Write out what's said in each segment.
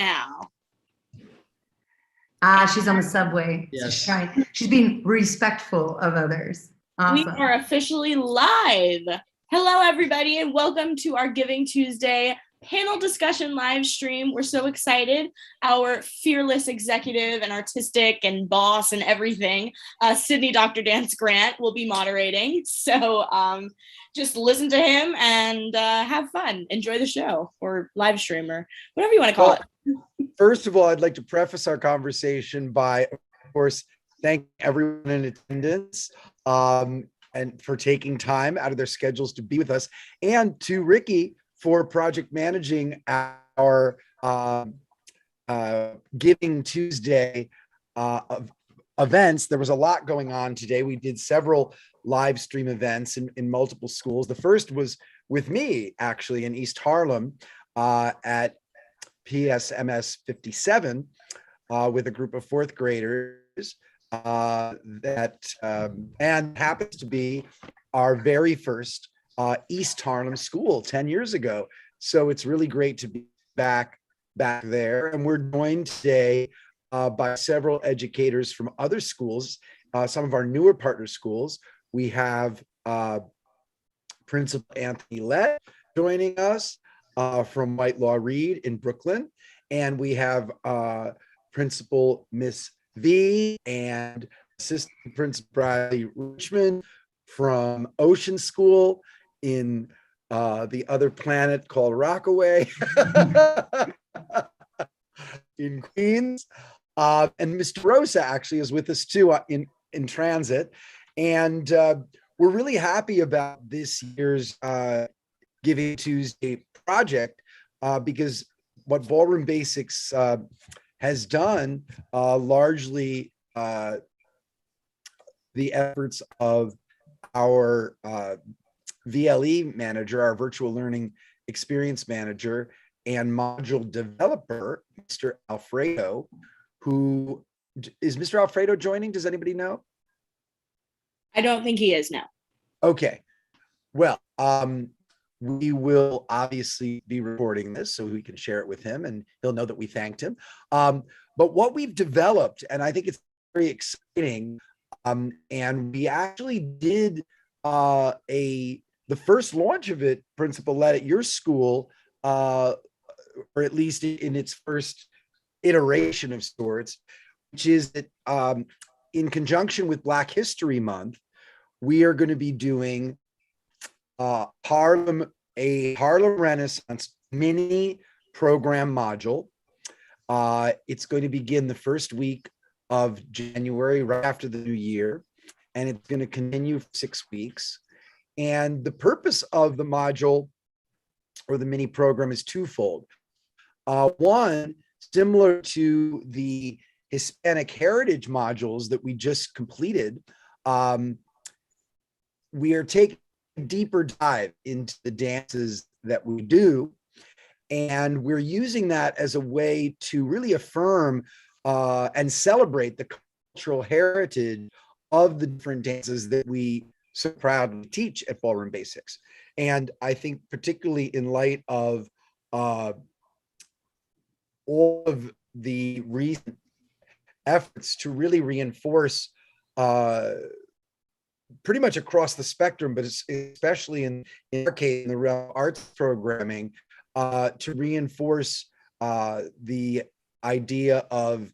now. She's on the subway. Yes. She's being respectful of others. Awesome. We are officially live. Hello, everybody, and welcome to our Giving Tuesday panel discussion live stream. We're so excited. Our fearless executive and artistic and boss and everything, Sydney Dr. Dance Grant, will be moderating. So just listen to him and have fun. Enjoy the show or live stream or whatever you want to call it. First of all, I'd like to preface our conversation by, of course, thank everyone in attendance and for taking time out of their schedules to be with us, and to Ricky for project managing our Giving Tuesday events. There was a lot going on today. We did several live stream events in multiple schools. The first was with me, actually, in East Harlem at PSMS 57 with a group of fourth graders and happens to be our very first East Harlem school 10 years ago. So it's really great to be back there. And we're joined today by several educators from other schools, some of our newer partner schools. We have Principal Anthony Lett joining us from White Law Reed in Brooklyn. And we have Principal Miss V and Assistant Principal Bradley Richmond from Ocean School in the other planet called Rockaway in Queens. And Mr. Rosa actually is with us too in transit. And we're really happy about this year's Giving Tuesday project because what Ballroom Basics has done largely the efforts of our VLE manager, our virtual learning experience manager and module developer, Mr. Alfredo, who is Mr. Alfredo joining? Does anybody know? I don't think he is now. Okay. Well, we will obviously be recording this so we can share it with him and he'll know that we thanked him. But what we've developed, and I think it's very exciting, and we actually did the first launch of it, Principal Lett, at your school, or at least in its first iteration of sorts, which is that in conjunction with Black History Month, we are going to be doing a Harlem Renaissance mini program module. It's going to begin the first week of January, right after the new year, and it's going to continue for 6 weeks. And the purpose of the module or the mini program is twofold. One, similar to the Hispanic Heritage modules that we just completed, we are taking a deeper dive into the dances that we do. And we're using that as a way to really affirm and celebrate the cultural heritage of the different dances that we so proudly teach at Ballroom Basics. And I think particularly in light of all of the recent efforts to really reinforce pretty much across the spectrum, but especially in our case, in the realm of arts programming, to reinforce the idea of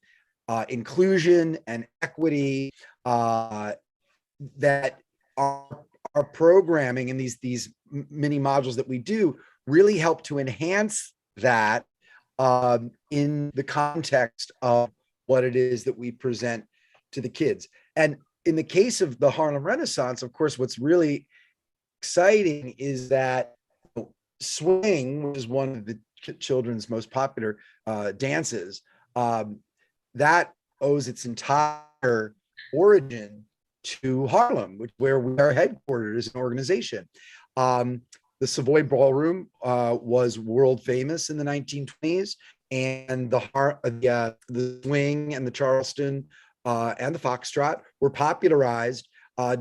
inclusion and equity, that our programming and these mini modules that we do really help to enhance that in the context of what it is that we present to the kids. And in the case of the Harlem Renaissance, of course, what's really exciting is that swing, which is one of the children's most popular dances, that owes its entire origin to Harlem, where we are headquartered as an organization. The Savoy Ballroom was world famous in the 1920s, and the swing and the Charleston and the Foxtrot were popularized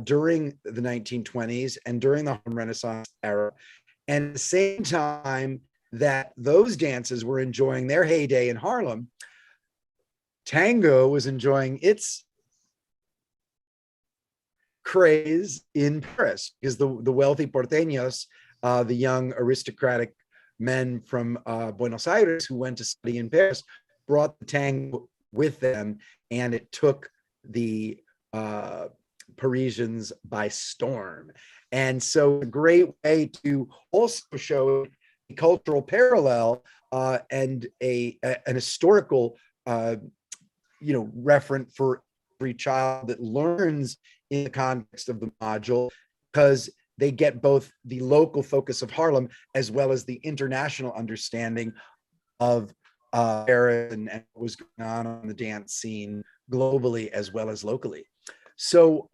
during the 1920s and during the Harlem Renaissance era. And at the same time that those dances were enjoying their heyday in Harlem, tango was enjoying its craze in Paris, because the wealthy porteños, the young aristocratic men from Buenos Aires who went to study in Paris, brought the tango with them, and it took the Parisians by storm. And so a great way to also show a cultural parallel and an historical referent for every child that learns in the context of the module, because they get both the local focus of Harlem as well as the international understanding of Paris and what was going on the dance scene globally as well as locally. So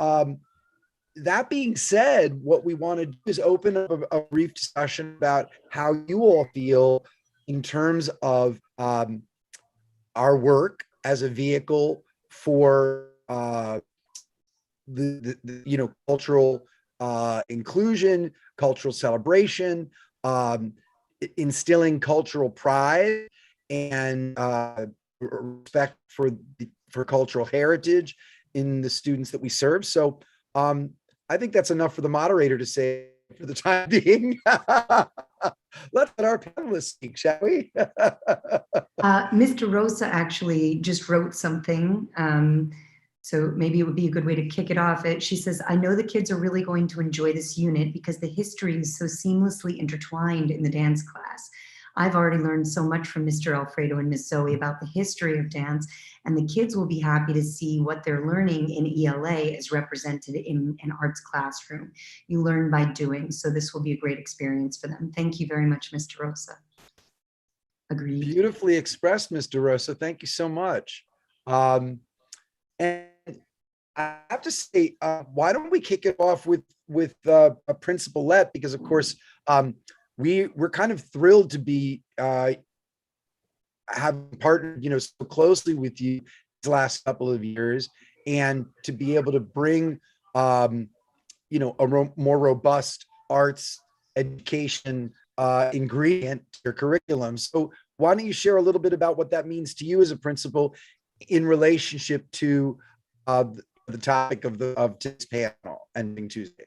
that being said, what we want to do is open up a brief discussion about how you all feel in terms of our work as a vehicle for the cultural inclusion, cultural celebration, instilling cultural pride and respect for cultural heritage in the students that we serve. So I think that's enough for the moderator to say for the time being. Let's let our panelists speak, shall we? Mr. Rosa actually just wrote something. So maybe it would be a good way to kick it off. She says, I know the kids are really going to enjoy this unit because the history is so seamlessly intertwined in the dance class. I've already learned so much from Mr. Alfredo and Miss Zoe about the history of dance, and the kids will be happy to see what they're learning in ELA is represented in an arts classroom. You learn by doing, so this will be a great experience for them. Thank you very much, Mr. Rosa. Agreed. Beautifully expressed, Mr. Rosa. Thank you so much. And I have to say, why don't we kick it off with a Principal Let, because of course we're kind of thrilled to be having partnered, so closely with you these last couple of years, and to be able to bring a more robust arts education ingredient to your curriculum. So why don't you share a little bit about what that means to you as a principal in relationship to the topic of today's panel, Ending Tuesday?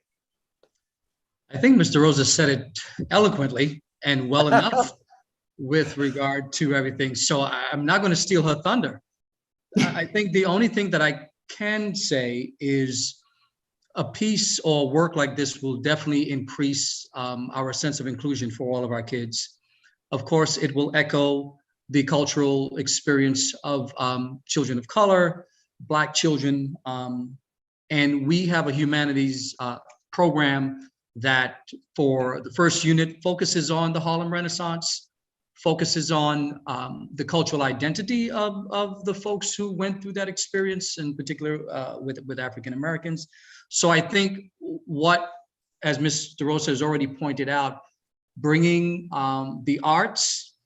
I think Mr. Rosa said it eloquently and well enough with regard to everything. So I'm not going to steal her thunder. I think the only thing that I can say is a piece or work like this will definitely increase our sense of inclusion for all of our kids. Of course, it will echo the cultural experience of children of color, Black children, and we have a humanities program that for the first unit focuses on the Harlem Renaissance, focuses on the cultural identity of the folks who went through that experience, in particular with African Americans. So I think what, as Mr. Rosa has already pointed out, bringing the arts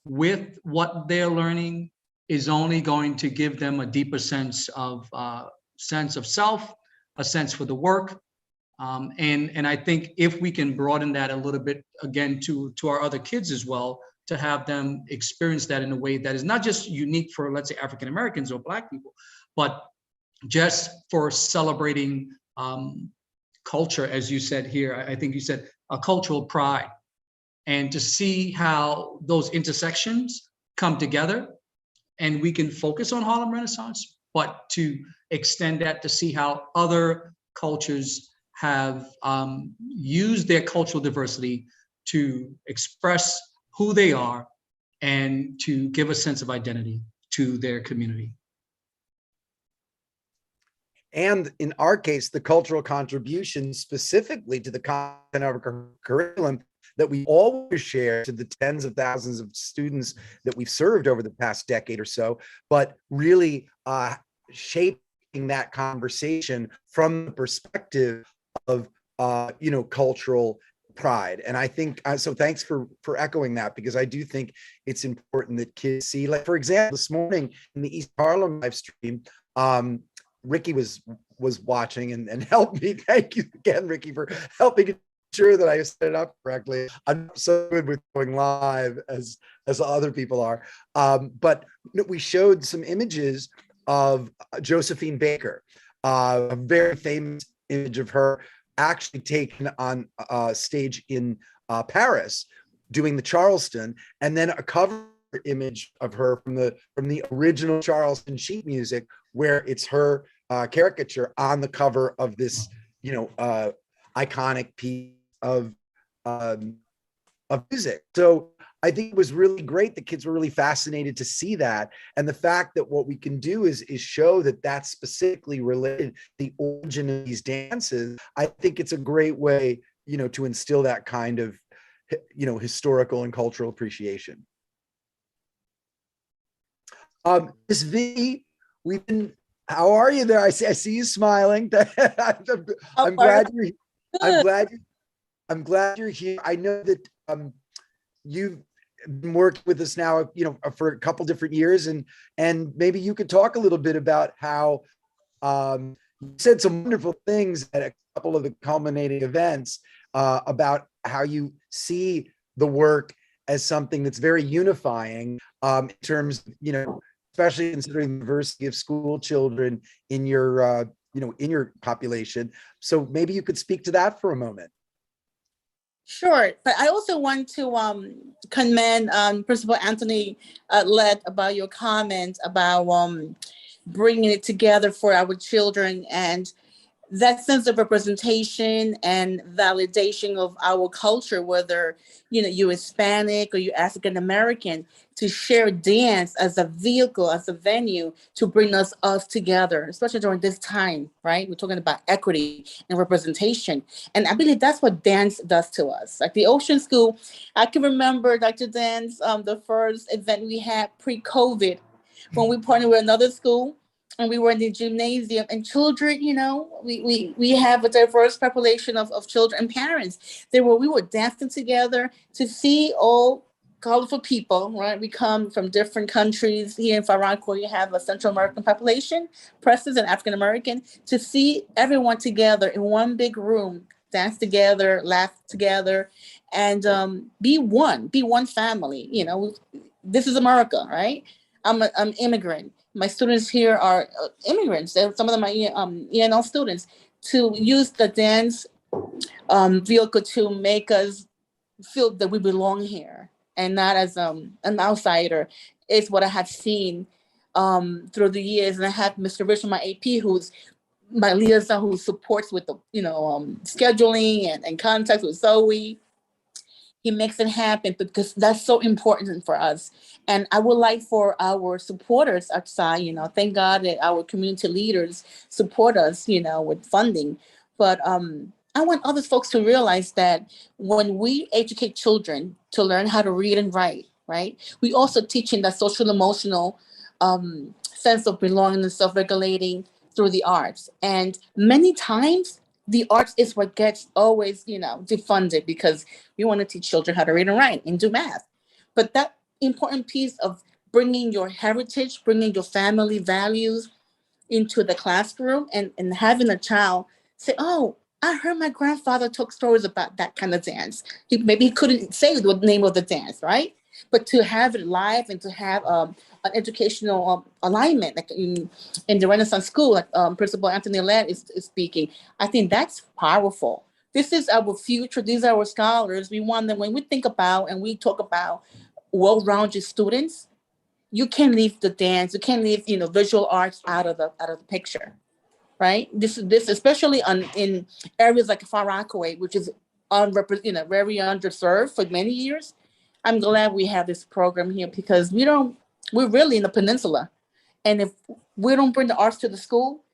with what they're learning is only going to give them a deeper sense of self, a sense for the work. And I think if we can broaden that a little bit, again, to our other kids as well, to have them experience that in a way that is not just unique for, let's say, African Americans or Black people, but just for celebrating culture, as you said here. I think you said a cultural pride, and to see how those intersections come together, and we can focus on Harlem Renaissance, but to extend that to see how other cultures have used their cultural diversity to express who they are and to give a sense of identity to their community. And in our case, the cultural contribution specifically to the content of our curriculum that we always share to the tens of thousands of students that we've served over the past decade or so, but really shaping that conversation from the perspective of cultural pride. And I think so thanks for echoing that, because I do think it's important that kids see, like, for example, this morning in the East Harlem live stream, Ricky was watching and helped me. Thank you again, Ricky, for helping sure that I set it up correctly. I'm not so good with going live as other people are. But we showed some images of Josephine Baker, a very famous image of her actually taken on stage in Paris doing the Charleston, and then a cover image of her from the original Charleston sheet music, where it's her caricature on the cover of this, iconic piece of music. So I think it was really great. The kids were really fascinated to see that, and the fact that what we can do is show that that's specifically related to the origin of these dances. I think it's a great way, to instill that kind of, historical and cultural appreciation. Miss V, how are you there? I see you smiling. I'm glad you're here. I know that you've been working with us now, for a couple different years, and maybe you could talk a little bit about how you said some wonderful things at a couple of the culminating events about how you see the work as something that's very unifying in terms of, especially considering the diversity of school children in your, in your population. So maybe you could speak to that for a moment. Sure, but I also want to commend Principal Anthony Lett about your comment about bringing it together for our children, and that sense of representation and validation of our culture, whether you're Hispanic or you're African American, to share dance as a vehicle, as a venue to bring us together, especially during this time, right? We're talking about equity and representation. And I believe that's what dance does to us. Like the Ocean School, I can remember Dr. Dan's, the first event we had pre-COVID, when we partnered with another school, and we were in the gymnasium, and children, we have a diverse population of children and parents. We were dancing together to see all colorful people, right? We come from different countries. Here in Far Rockaway, you have a Central American population, Preston and African American, to see everyone together in one big room, dance together, laugh together, and be one family. This is America, right? I'm immigrant. My students here are immigrants. Some of them are ENL students. To use the dance vehicle to make us feel that we belong here and not as an outsider is what I have seen through the years. And I have Mr. Richard, my AP, who's my liaison, who supports with the scheduling and contact with Zoe. He makes it happen because that's so important for us. And I would like for our supporters outside, thank God that our community leaders support us, with funding. But I want other folks to realize that when we educate children to learn how to read and write, right, we also teaching that social emotional sense of belonging and self-regulating through the arts. And many times, the arts is what gets always, defunded because we want to teach children how to read and write and do math. But that important piece of bringing your heritage, bringing your family values into the classroom and having a child say, oh, I heard my grandfather talk stories about that kind of dance. Maybe he couldn't say the name of the dance, right? But to have it live and to have an educational alignment, like in the Renaissance School, like Principal Anthony Lett is speaking, I think that's powerful. This is our future. These are our scholars. We want them, when we think about and we talk about well-rounded students, you can't leave the dance, you can't leave, visual arts out of the picture, right? This especially in areas like Far Rockaway, which is very underserved for many years. I'm glad we have this program here because we're really in the peninsula. And if we don't bring the arts to the school,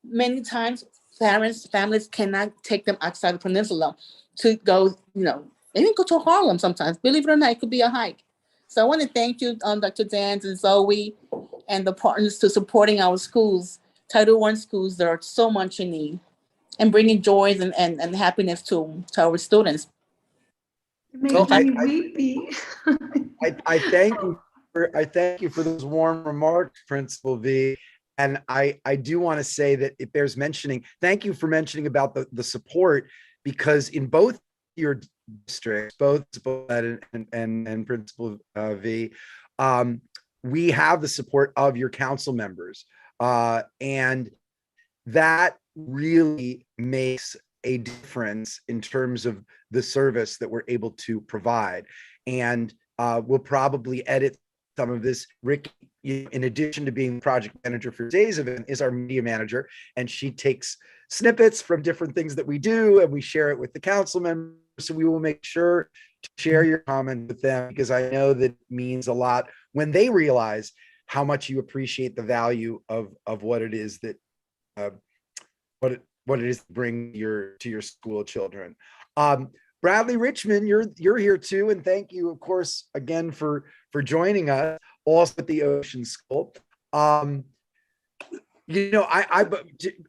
many times families cannot take them outside the peninsula to go, even go to Harlem sometimes. Believe it or not, it could be a hike. So I want to thank you, Dr. Dan and Zoe, and the partners to supporting our schools, Title I schools that are so much in need, and bringing joy and happiness to our students. Well, I thank you for those warm remarks, Principal V. And I do want to say that it bears mentioning, thank you for mentioning about the support, because in both your districts, both Principal Ed and Principal V, we have the support of your council members. And that really makes a difference in terms of the service that we're able to provide. And we'll probably edit some of this. Rick, in addition to being the project manager for today's event, is our media manager, and she takes snippets from different things that we do and we share it with the council members. So we will make sure to share your comment with them, because I know that means a lot when they realize how much you appreciate the value of what it is that what it is to bring to your school children. Bradley Richmond, you're here too, and thank you, of course, again for joining us, also at the Ocean School. You know,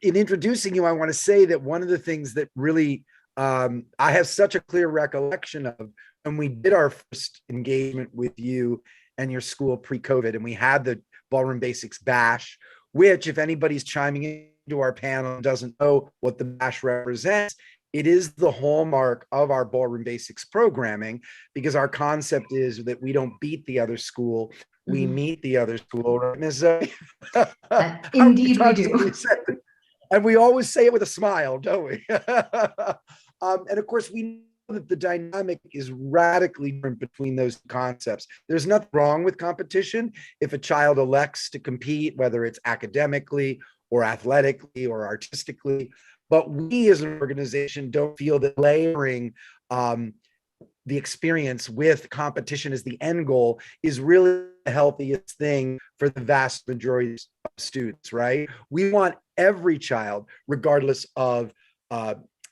in introducing you, I want to say that one of the things that really I have such a clear recollection of when we did our first engagement with you and your school pre-COVID, and we had the Ballroom Basics Bash, which, if anybody's chiming into our panel and doesn't know what the Bash represents, it is the hallmark of our Ballroom Basics programming, because our concept is that we don't beat the other school, we meet the other school, right, Ms. Zoe? Indeed we do. And we always say it with a smile, don't we? And of course, we know that the dynamic is radically different between those concepts. There's nothing wrong with competition if a child elects to compete, whether it's academically or athletically or artistically. But we as an organization don't feel that layering the experience with competition as the end goal is really the healthiest thing for the vast majority of students, right? We want every child, regardless of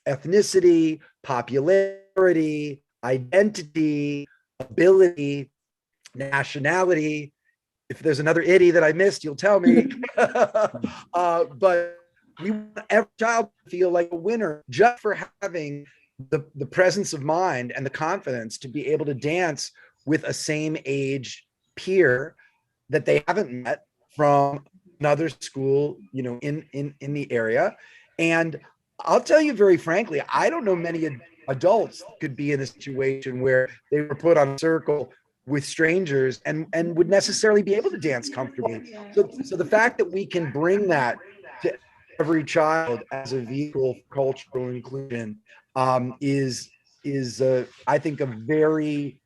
ethnicity, popularity, identity, ability, nationality. If there's another itty that I missed, you'll tell me. But we want every child to feel like a winner just for having the presence of mind and the confidence to be able to dance with a same age peer that they haven't met from another school, you know, in the area. And I'll tell you very frankly, I don't know many adults could be in a situation where they were put on a circle with strangers and would necessarily be able to dance comfortably. So the fact that we can bring that to every child as a vehicle for cultural inclusion is I think a very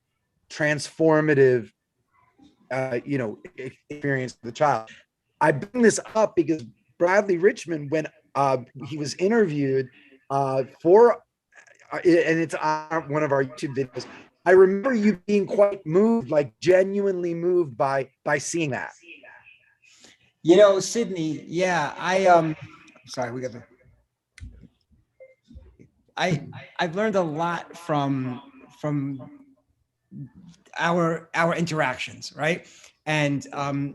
transformative experience for the child. I bring this up because Bradley Richmond, when he was interviewed and it's on one of our YouTube videos, I remember you being quite moved, like genuinely moved by seeing that. You know, Sydney, yeah, sorry, I've learned a lot from our interactions, right? And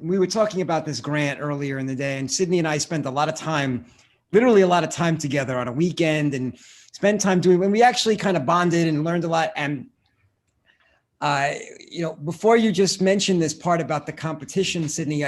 we were talking about this grant earlier in the day, and Sydney and I spent literally a lot of time together on a weekend, and spent time when we actually kind of bonded and learned a lot. And before you just mentioned this part about the competition, Sydney,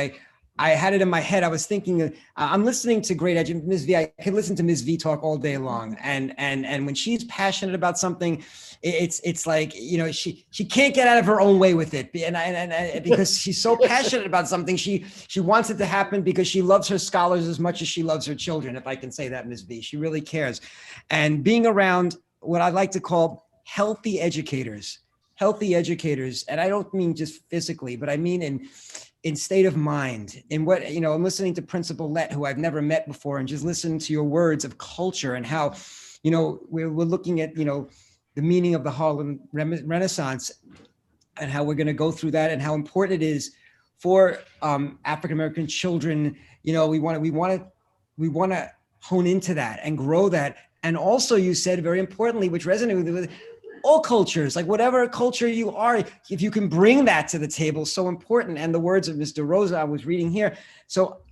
I had it in my head. I was thinking, I'm listening to great education. Ms. V, I could listen to Ms. V talk all day long. And when she's passionate about something, it's like, you know, she can't get out of her own way with it. And because she's so passionate about something, she wants it to happen because she loves her scholars as much as she loves her children, if I can say that, Ms. V. She really cares. And being around what I like to call healthy educators, and I don't mean just physically, but I mean in state of mind, in what, you know, I'm listening to Principal Lett, who I've never met before, and just listening to your words of culture and how, you know, we're looking at, you know, the meaning of the Harlem Renaissance and how we're going to go through that and how important it is for African-American children. You know, we want to hone into that and grow that. And also you said very importantly, which resonated with all cultures, like whatever culture you are, if you can bring that to the table, so important. And the words of Mr. Rosa I was reading here. So,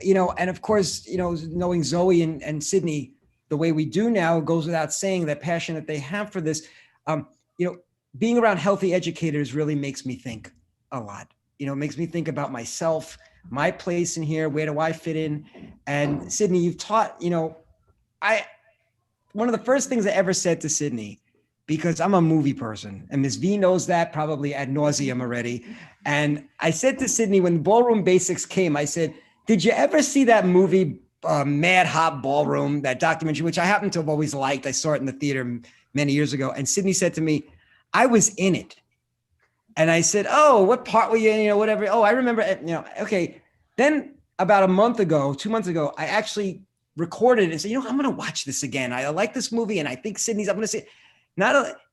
you know, and of course, you know, knowing Zoe and Sydney the way we do now goes without saying, that passion that they have for this, you know, being around healthy educators really makes me think a lot. You know, it makes me think about myself, my place in here, where do I fit in? And Sydney, you've taught, you know, one of the first things I ever said to Sydney because I'm a movie person, and Ms. V knows that probably ad nauseum already. And I said to Sydney when Ballroom Basics came, I said, did you ever see that movie, Mad Hop Ballroom, that documentary, which I happen to have always liked? I saw it in the theater many years ago. And Sydney said to me, I was in it. And I said, oh, what part were you in? You know, whatever. Oh, I remember, okay. Then about a month ago, 2 months ago, I actually recorded it and said, I'm going to watch this again. I like this movie. And I think I'm going to say,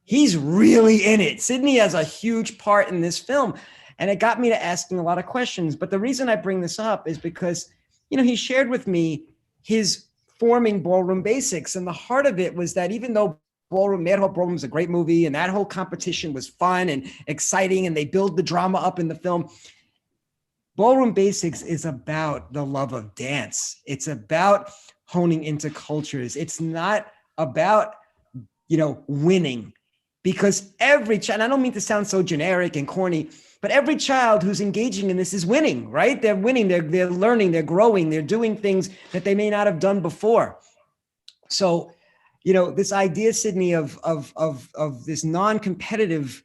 he's really in it. Sydney has a huge part in this film. And it got me to asking a lot of questions. But the reason I bring this up is because, he shared with me his forming Ballroom Basics. And the heart of it was that even though Mad Hop Ballroom is a great movie, and that whole competition was fun and exciting, and they build the drama up in the film, Ballroom Basics is about the love of dance. It's about honing into cultures. It's not about, winning, because every child, I don't mean to sound so generic and corny, but every child who's engaging in this is winning, right? They're winning, they're learning, they're growing, they're doing things that they may not have done before. So, this idea, Sydney, of this non-competitive,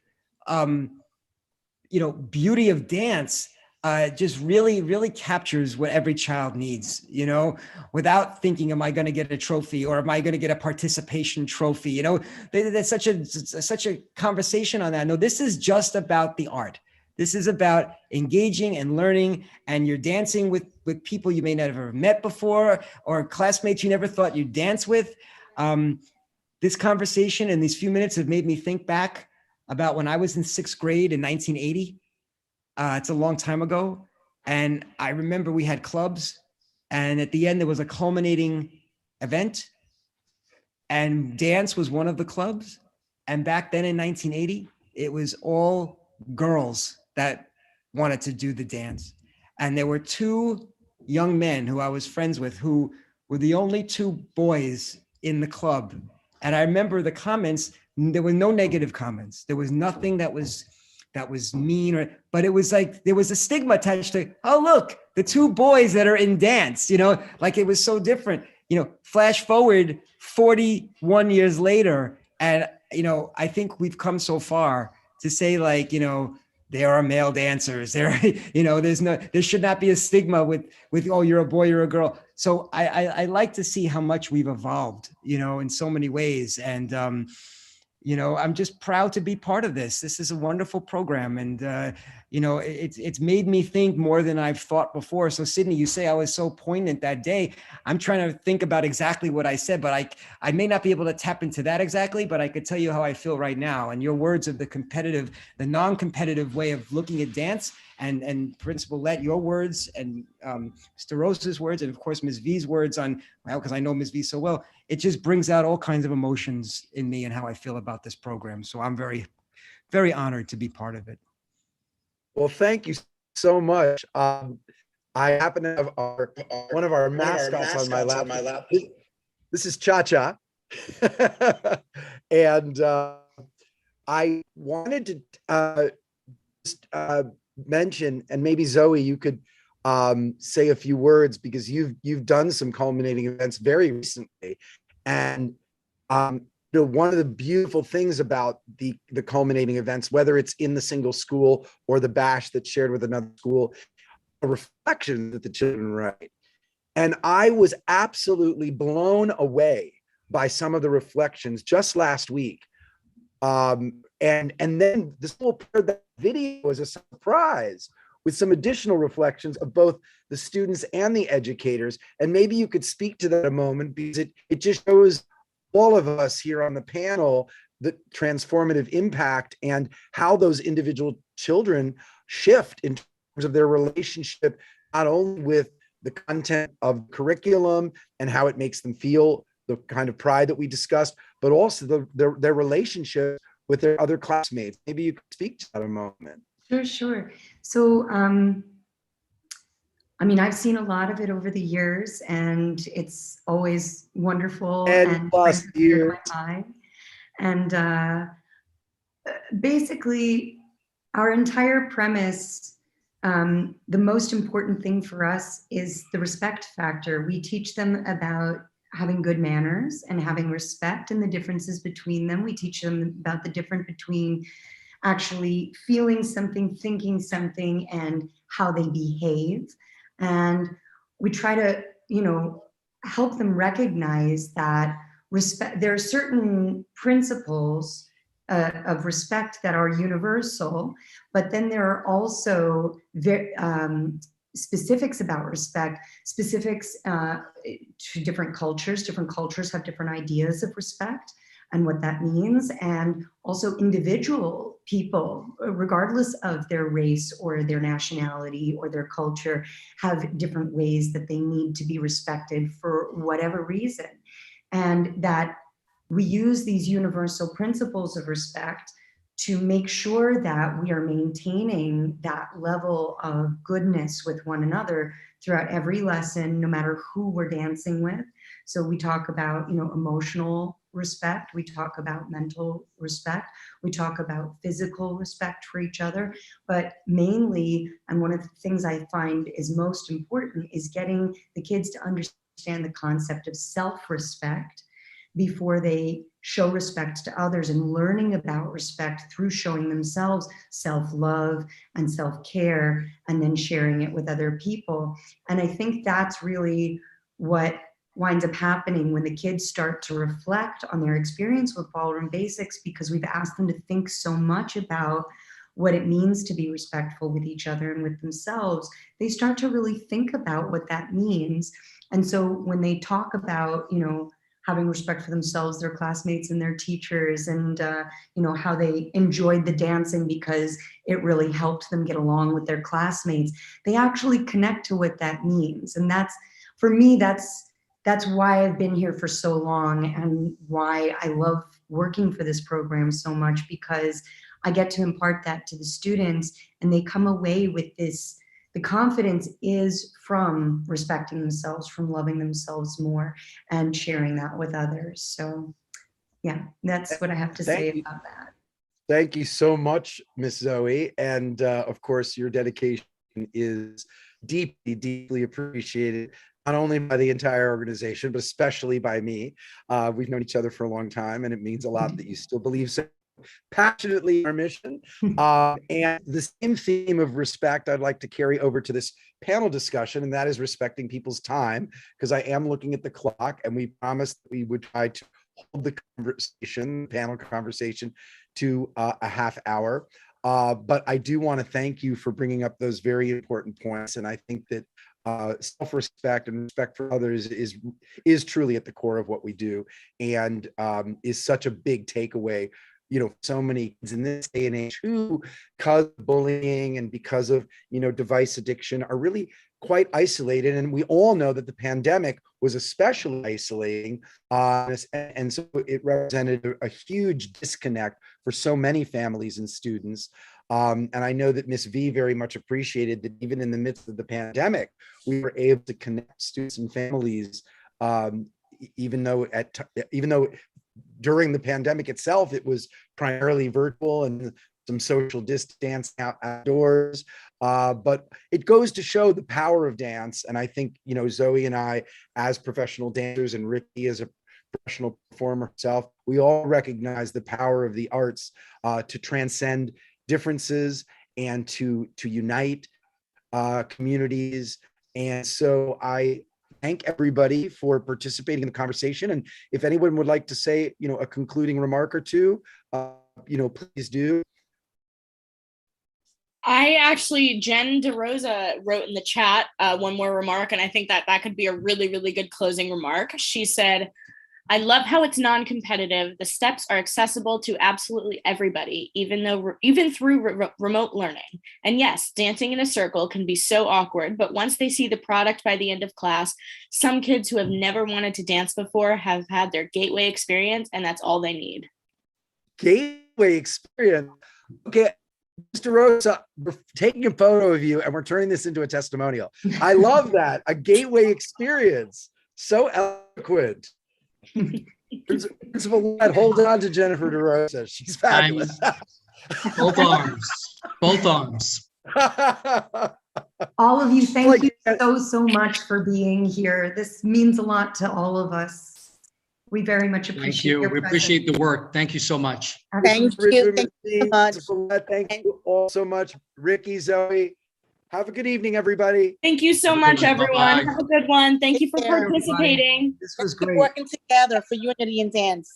beauty of dance, just really, really captures what every child needs, without thinking, am I going to get a trophy, or am I going to get a participation trophy? There's such a conversation on that. No, this is just about the art. This is about engaging and learning, and you're dancing with people you may never have met before, or classmates you never thought you'd dance with. This conversation and these few minutes have made me think back about when I was in 6th grade in 1980. It's a long time ago. And I remember we had clubs, and at the end there was a culminating event, and dance was one of the clubs. And back then in 1980, it was all girls that wanted to do the dance. And there were 2 young men who I was friends with who were the only 2 boys in the club. And I remember the comments, there were no negative comments. There was nothing that was mean, but it was like, there was a stigma attached to, oh, look, the 2 boys that are in dance, like it was so different, flash forward 41 years later. And, I think we've come so far to say, like, there are male dancers there, there should not be a stigma with, oh, you're a boy, you're a girl. So I like to see how much we've evolved, in so many ways. And, I'm just proud to be part of this. This is a wonderful program. And, it's made me think more than I've thought before. So Sydney, you say I was so poignant that day. I'm trying to think about exactly what I said, but I may not be able to tap into that exactly, but I could tell you how I feel right now. And your words of the non-competitive way of looking at dance, and Principal Lett, your words, and Mr. Rosa's words, and of course, Ms. V's words because I know Ms. V so well, it just brings out all kinds of emotions in me and how I feel about this program. So I'm very, very honored to be part of it. Well, thank you so much. I happen to have one of our mascots on my lap. This is Cha-Cha. And I wanted to just mention, and maybe Zoe, you could say a few words, because you've done some culminating events very recently. And one of the beautiful things about the culminating events, whether it's in the single school or the bash that's shared with another school, a reflection that the children write. And I was absolutely blown away by some of the reflections just last week. And then the school paired that video was a surprise with some additional reflections of both the students and the educators. And maybe you could speak to that a moment, because it just shows all of us here on the panel the transformative impact and how those individual children shift in terms of their relationship, not only with the content of curriculum and how it makes them feel, the kind of pride that we discussed, but also their relationship with their other classmates. Maybe you could speak to that a moment. Sure. So, I've seen a lot of it over the years, and it's always wonderful. And plus years. And basically, our entire premise, the most important thing for us is the respect factor. We teach them about having good manners and having respect and the differences between them. We teach them about the difference between actually feeling something, thinking something, and how they behave. And we try to, help them recognize that respect, there are certain principles of respect that are universal, but then there are also specifics about respect, specifics to different cultures. Different cultures have different ideas of respect and what that means. And also individual people, regardless of their race or their nationality or their culture, have different ways that they need to be respected for whatever reason. And that we use these universal principles of respect to make sure that we are maintaining that level of goodness with one another throughout every lesson, no matter who we're dancing with. So we talk about, emotional respect, we talk about mental respect, we talk about physical respect for each other, but mainly, and one of the things I find is most important, is getting the kids to understand the concept of self-respect before they show respect to others, and learning about respect through showing themselves self-love and self-care, and then sharing it with other people. And I think that's really what winds up happening when the kids start to reflect on their experience with ballroom basics, because we've asked them to think so much about what it means to be respectful with each other and with themselves. They start to really think about what that means. And so when they talk about, having respect for themselves, their classmates, and their teachers, and how they enjoyed the dancing because it really helped them get along with their classmates, they actually connect to what that means. And that's, for me, that's why I've been here for so long, and why I love working for this program so much, because I get to impart that to the students, and they come away with this. The confidence is from respecting themselves, from loving themselves more, and sharing that with others. So yeah, that's what I have to say about that. Thank you so much, Miss Zoe. And of course, your dedication is deeply, deeply appreciated, not only by the entire organization, but especially by me. We've known each other for a long time, and it means a lot that you still believe so passionately in our mission. And the same theme of respect I'd like to carry over to this panel discussion, and that is respecting people's time, because I am looking at the clock, and we promised that we would try to hold the panel conversation to a half hour. But I do want to thank you for bringing up those very important points. And I think that self-respect and respect for others is truly at the core of what we do, and is such a big takeaway. So many kids in this day and age who, because of bullying and because of, device addiction, are really quite isolated. And we all know that the pandemic was especially isolating. And so it represented a huge disconnect for so many families and students. And I know that Ms. V very much appreciated that even in the midst of the pandemic, we were able to connect students and families, even though during the pandemic itself, it was primarily virtual and some social distance outdoors. But it goes to show the power of dance. And I think, Zoe and I, as professional dancers, and Ricky as a professional performer herself, we all recognize the power of the arts to transcend differences and to unite communities. And so I thank everybody for participating in the conversation. And if anyone would like to say, a concluding remark or two, please do. Jen DeRosa wrote in the chat one more remark, and I think that could be a really, really good closing remark. She said, I love how it's non-competitive. The steps are accessible to absolutely everybody, even through remote learning. And yes, dancing in a circle can be so awkward, but once they see the product by the end of class, some kids who have never wanted to dance before have had their gateway experience, and that's all they need. Gateway experience. Okay, Mr. Rosa, we're taking a photo of you and we're turning this into a testimonial. I love that. A gateway experience. So eloquent. Principal Led, hold on to Jennifer DeRosa. She's fabulous. Both arms. All of you, thank Like, you so much for being here. This means a lot to all of us. We very much Thank appreciate you. your We presence. appreciate the work. Thank you so much. Thank you. Thank you so much. Thank you all so much. Ricky, Zoe. Have a good evening, everybody. Thank you so Have a much, good one. everyone. Bye-bye. Have a good one. Thank you for Take care, everybody. participating. This was Keep great. working together for unity and dance.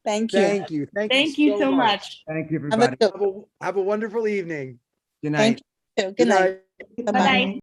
Thank you. Thank you. Thank you so much. Thank you, Have a everybody. good, Have a wonderful evening. Good night. thank you. Good night. Goodbye.